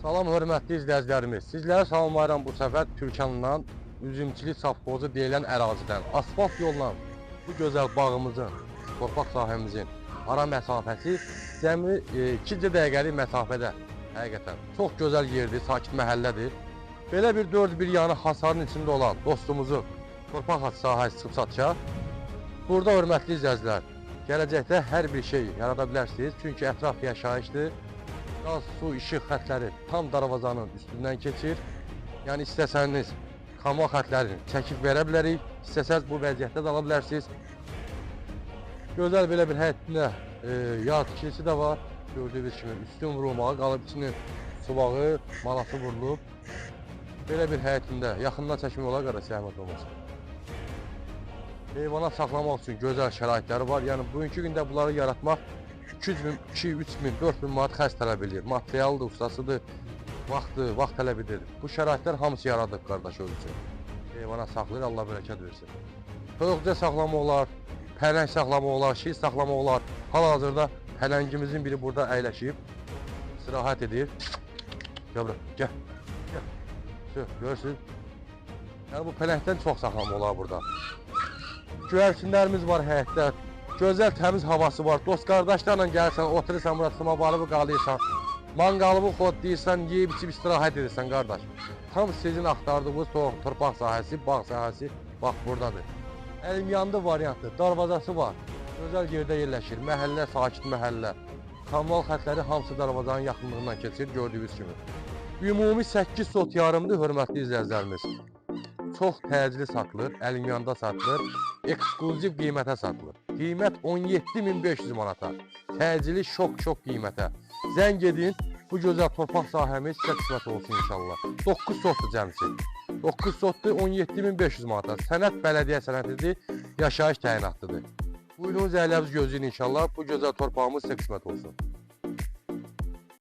Salam hörmətli izləyicilərimiz. Sizləri salamlayıram bu səfər Türkandan, üzümçilik safxozu deyilən ərazidən. Asfalt yolla bu gözəl bağımızın, torpaq sahəmizin ara məsafəsi cəmi 2 dəqiqəlik məsafədə. Həqiqətən çox gözəl yerdir, sakit məhəllədir. Belə bir 4 bir yanı hasarın içində olan dostumuzun torpaq sahəsi çıxıb satışa. Burada hörmətli izləyicilər, gələcəkdə hər bir şey yarada bilərsiniz. Çünki ətraf yaşayışdır. Qaz, su, işıq xətləri tam darvazanın üstündən keçir. Yəni istəsəniz kanal xətlərini çəkib verə bilərik. İstəsəniz bu vəziyyətdə də ala bilərsiniz. Gözəl belə bir həyətində yağ tikilisi də var. Gördüyünüz kimi üstün vurulmağı, qalıb içinin subağı, malası vurulub. Belə bir həyətində yaxından çəkmək olar, qardaş, zəhmət olmasın. Heyvanat saxlamaq üçün gözəl şəraitləri var. Yəni bugünkü gündə bunları yaratmaq 200 min, 3 min, 4 min manat xərc tələb edir. Materialdır, ustasıdır, vaxt tələb edir. Bu şəraitlər hamısı yaradıb qardaş öz üçün. Heyvanat saxlayır, Allah bərəkət versin. Toyuqca saxlamaq olar, pələng saxlamaq olar, şir saxlamaq olar. Hal-hazırda pələngimizin biri burada əyləşib, istirahət edir. Gəl bura, gəl. Görürsünüz. Yəni bu pələngdən çox saxlamaq olar burada. Güvərçinlərimiz var həyətdə. Gözəl təmiz havası var. Dost qardaşlarla gəlsən, oturursan burada, sıma balığı qalıyırsan. Manqalını xodlayırsan, yeyib içib istirahət edirsən qardaş. Tam sizin axtardığınız torpaq sahəsi, bağ sahəsi bax buradadır. Əlimyanlı variantdır, darvazası var. Gözəl yerdə yerləşir. Məhəllə, sakit məhəllə. Kanal xətləri hamısı darvazanın yaxınlığından keçir, gördüyünüz kimi. Ümumi 8 sot yarımdır, hörmətli izləyicilərimiz. Çox təcili satılır, əlimyanda satılır, ekskluziv qiymətə satılır. Qiymət 17.500 manata, təcili şok qiymətə. Zəng edin, bu gözəl torpaq sahəmiz sizə qismət olsun inşallah. 9 sotdur cəmsi. 9 sotdur, 17.500 manata. Sənət bələdiyyə sənətidir, yaşayış təyinatlıdır. Buyurunuz, əyləniz gözləyin inşallah, bu gözəl torpağımız sizə qismət olsun.